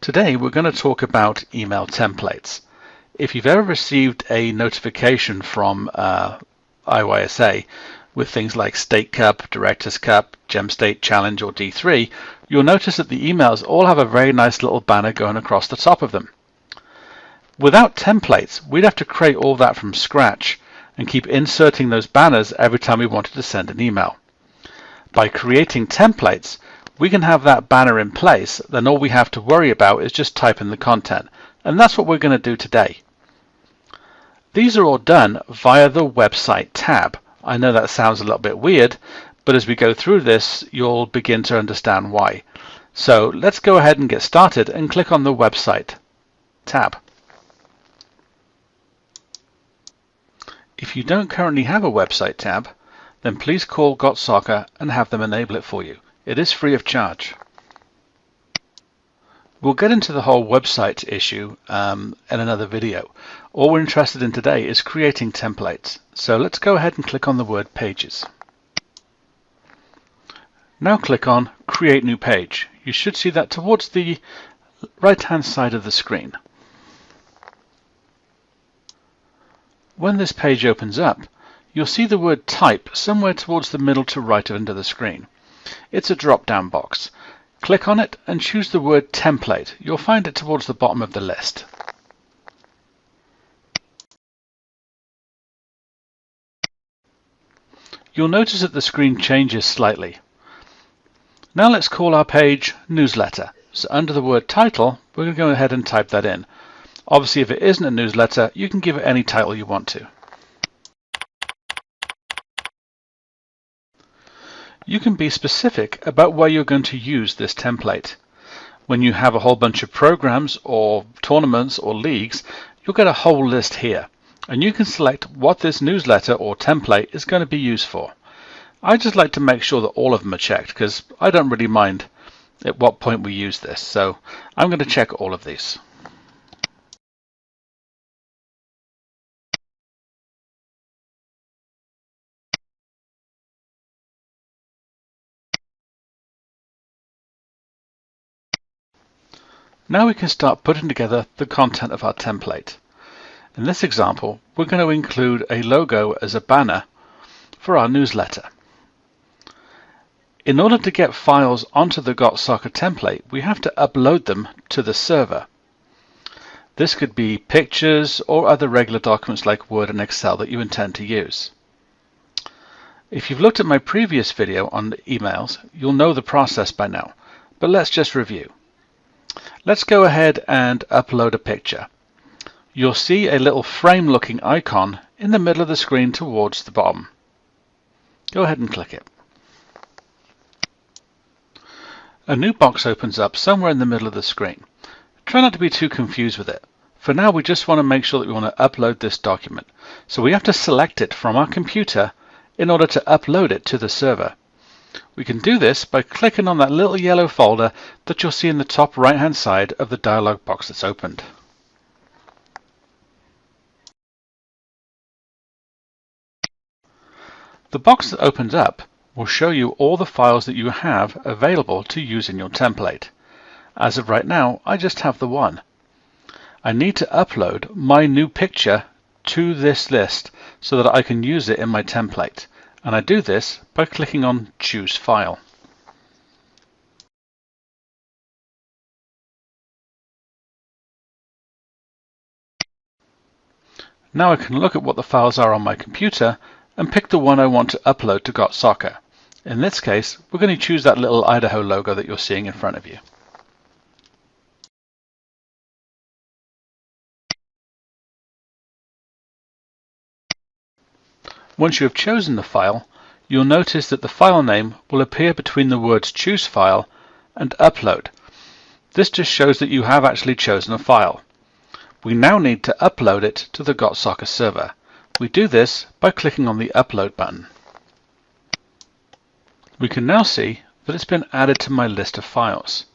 Today we're going to talk about email templates. If you've ever received a notification from IYSA with things like State Cup, Directors Cup, Gem State Challenge or D3, you'll notice that the emails all have a very nice little banner going across the top of them. Without templates, we'd have to create all that from scratch and keep inserting those banners every time we wanted to send an email. By creating templates, we can have that banner in place, then all we have to worry about is just type in the content, and that's what we're going to do today. These are all done via the website tab. I know that sounds a little bit weird, but as we go through this, you'll begin to understand why. So let's go ahead and get started and click on the website tab. If you don't currently have a website tab, then please call GotSoccer and have them enable it for you. It is free of charge. We'll get into the whole website issue in another video. All we're interested in today is creating templates. So let's go ahead and click on the word Pages. Now click on Create New Page. You should see that towards the right-hand side of the screen. When this page opens up, you'll see the word Type somewhere towards the middle to right under the screen. It's a drop-down box. Click on it and choose the word Template. You'll find it towards the bottom of the list. You'll notice that the screen changes slightly. Now let's call our page Newsletter. So under the word Title, we're going to go ahead and type that in. Obviously, if it isn't a newsletter, you can give it any title you want to. You can be specific about where you're going to use this template. When you have a whole bunch of programs or tournaments or leagues, you'll get a whole list here, and you can select what this newsletter or template is going to be used for. I just like to make sure that all of them are checked because I don't really mind at what point we use this, so I'm going to check all of these. Now we can start putting together the content of our template. In this example, we're going to include a logo as a banner for our newsletter. In order to get files onto the GotSoccer template, we have to upload them to the server. This could be pictures or other regular documents like Word and Excel that you intend to use. If you've looked at my previous video on emails, you'll know the process by now, but let's just review. Let's go ahead and upload a picture. You'll see a little frame looking icon in the middle of the screen towards the bottom. Go ahead and click it. A new box opens up somewhere in the middle of the screen. Try not to be too confused with it. For now, we just want to make sure that we want to upload this document. So we have to select it from our computer in order to upload it to the server. We can do this by clicking on that little yellow folder that you'll see in the top right hand side of the dialog box that's opened. The box that opens up will show you all the files that you have available to use in your template. As of right now, I just have the one. I need to upload my new picture to this list so that I can use it in my template. And I do this by clicking on Choose File. Now I can look at what the files are on my computer and pick the one I want to upload to GotSoccer. In this case, we're going to choose that little Idaho logo that you're seeing in front of you. Once you have chosen the file, you'll notice that the file name will appear between the words Choose File and Upload. This just shows that you have actually chosen a file. We now need to upload it to the GotSoccer server. We do this by clicking on the Upload button. We can now see that it's been added to my list of files.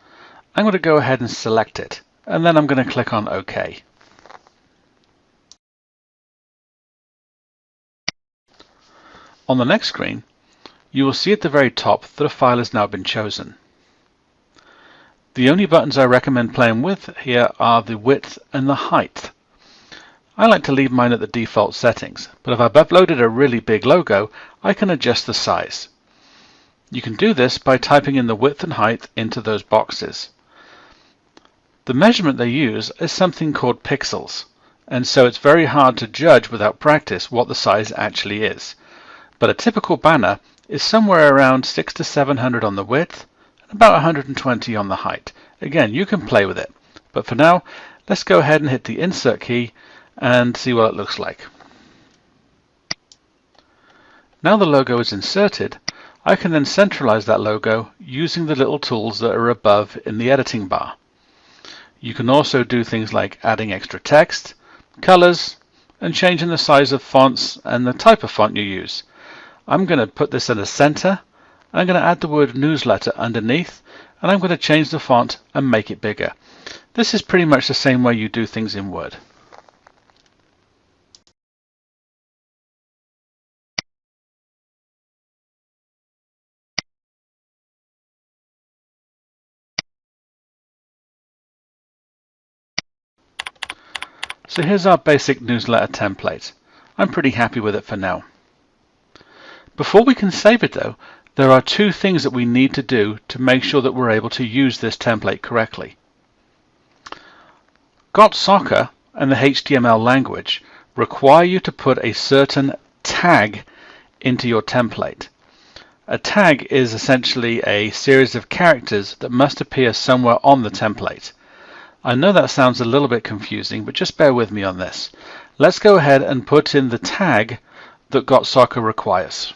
I'm going to go ahead and select it, and then I'm going to click on OK. On the next screen, you will see at the very top that a file has now been chosen. The only buttons I recommend playing with here are the width and the height. I like to leave mine at the default settings, but if I've uploaded a really big logo, I can adjust the size. You can do this by typing in the width and height into those boxes. The measurement they use is something called pixels, and so it's very hard to judge without practice what the size actually is. But a typical banner is somewhere around 600 to 700 on the width and about 120 on the height. Again, you can play with it, but for now, let's go ahead and hit the insert key and see what it looks like. Now the logo is inserted, I can then centralize that logo using the little tools that are above in the editing bar. You can also do things like adding extra text, colors, and changing the size of fonts and the type of font you use. I'm going to put this in the center. I'm going to add the word newsletter underneath, and I'm going to change the font and make it bigger. This is pretty much the same way you do things in Word. So here's our basic newsletter template. I'm pretty happy with it for now. Before we can save it though, there are two things that we need to do to make sure that we're able to use this template correctly. Got Soccer and the HTML language require you to put a certain tag into your template. A tag is essentially a series of characters that must appear somewhere on the template. I know that sounds a little bit confusing, but just bear with me on this. Let's go ahead and put in the tag that Got Soccer requires.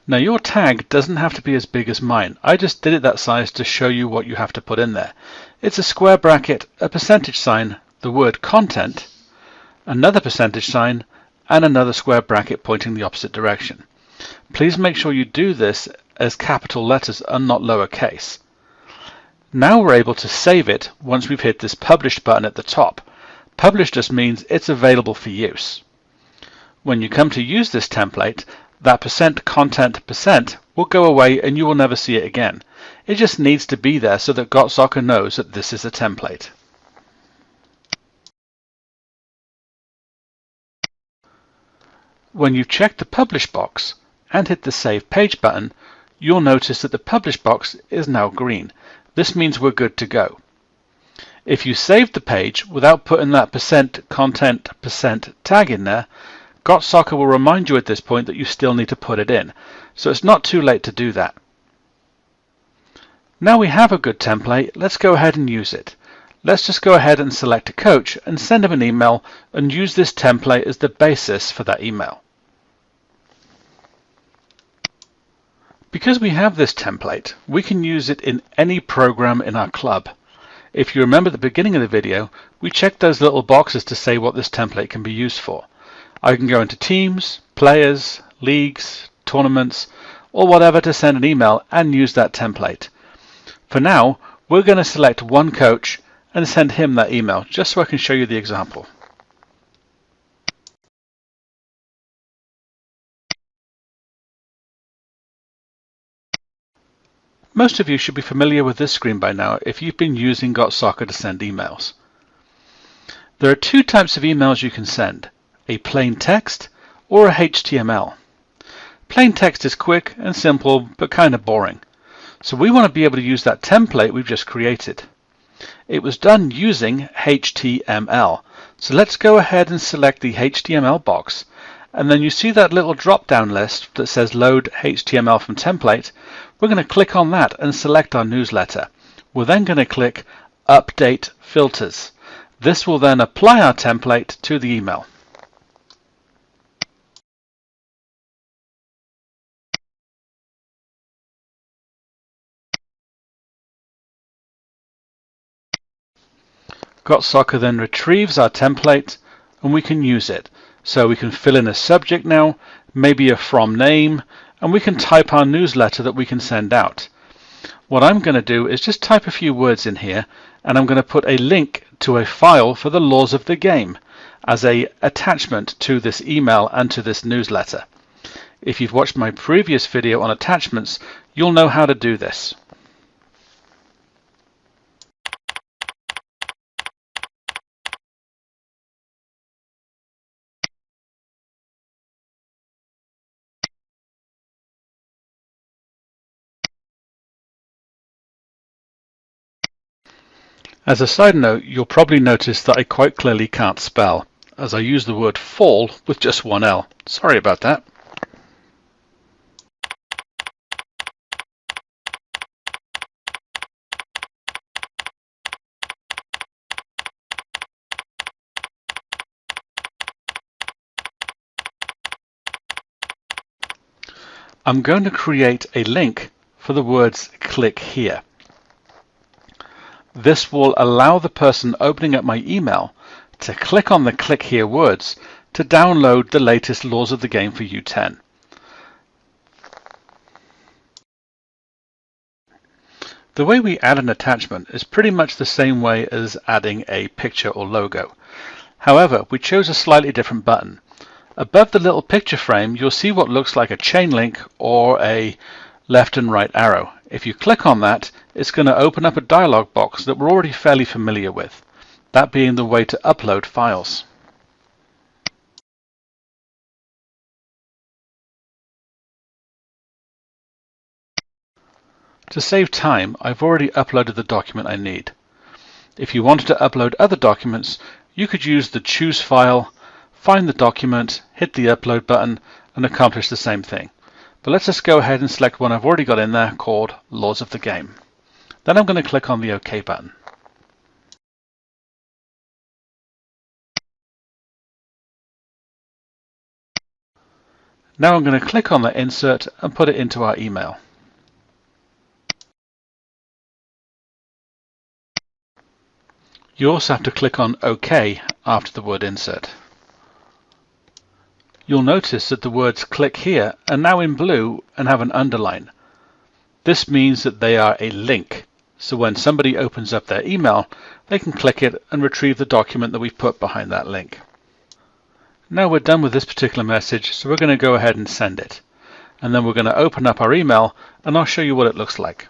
Now your tag doesn't have to be as big as mine. I just did it that size to show you what you have to put in there. It's a square bracket, a percentage sign, the word content, another percentage sign, and another square bracket pointing the opposite direction. Please make sure you do this as capital letters and not lowercase. Now we're able to save it once we've hit this Publish button at the top. Publish just means it's available for use. When you come to use this template, that %content% will go away and you will never see it again. It just needs to be there so that Got Soccer knows that this is a template. When you've checked the Publish box and hit the Save Page button, you'll notice that the Publish box is now green. This means we're good to go. If you saved the page without putting that %content% tag in there, Got Soccer will remind you at this point that you still need to put it in. So it's not too late to do that. Now we have a good template, let's go ahead and use it. Let's just go ahead and select a coach and send him an email and use this template as the basis for that email. Because we have this template, we can use it in any program in our club. If you remember at the beginning of the video, we checked those little boxes to say what this template can be used for. I can go into teams, players, leagues, tournaments, or whatever to send an email and use that template. For now, we're going to select one coach and send him that email, just so I can show you the example. Most of you should be familiar with this screen by now if you've been using Got Soccer to send emails. There are two types of emails you can send, a plain text or a HTML. Plain text is quick and simple but kind of boring. So we want to be able to use that template we've just created. It was done using HTML. So let's go ahead and select the HTML box, and then you see that little drop down list that says load HTML from template. We're going to click on that and select our newsletter. We're then going to click Update Filters. This will then apply our template to the email. Got Soccer then retrieves our template and we can use it. So we can fill in a subject now, maybe a from name, and we can type our newsletter that we can send out. What I'm going to do is just type a few words in here, and I'm going to put a link to a file for the laws of the game as an attachment to this email and to this newsletter. If you've watched my previous video on attachments, you'll know how to do this. As a side note, you'll probably notice that I quite clearly can't spell, as I use the word fall with just one L. Sorry about that. I'm going to create a link for the words "click here." This will allow the person opening up my email to click on the "click here" words to download the latest Laws of the Game for U10. The way we add an attachment is pretty much the same way as adding a picture or logo. However, we chose a slightly different button. Above the little picture frame, you'll see what looks like a chain link or a left and right arrow. If you click on that, it's going to open up a dialog box that we're already fairly familiar with, that being the way to upload files. To save time, I've already uploaded the document I need. If you wanted to upload other documents, you could use the Choose File, find the document, hit the Upload button, and accomplish the same thing. But let's just go ahead and select one I've already got in there called Laws of the Game. Then I'm going to click on the OK button. Now I'm going to click on the insert and put it into our email. You also have to click on OK after the word insert. You'll notice that the words "click here" are now in blue and have an underline. This means that they are a link, so when somebody opens up their email, they can click it and retrieve the document that we've put behind that link. Now we're done with this particular message, so we're going to go ahead and send it. And then we're going to open up our email and I'll show you what it looks like.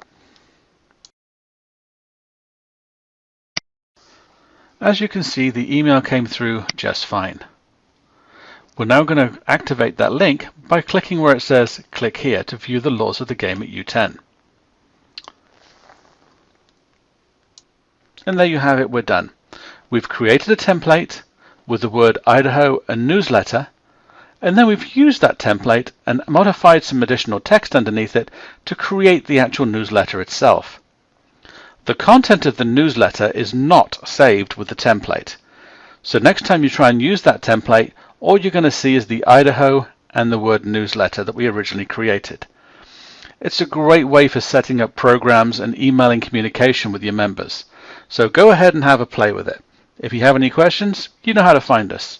As you can see, the email came through just fine. We're now going to activate that link by clicking where it says "click here" to view the laws of the game at U10. And there you have it, we're done. We've created a template with the word Idaho and newsletter, and then we've used that template and modified some additional text underneath it to create the actual newsletter itself. The content of the newsletter is not saved with the template. So next time you try and use that template, all you're going to see is the Idaho and the word newsletter that we originally created. It's a great way for setting up programs and emailing communication with your members. So go ahead and have a play with it. If you have any questions, you know how to find us.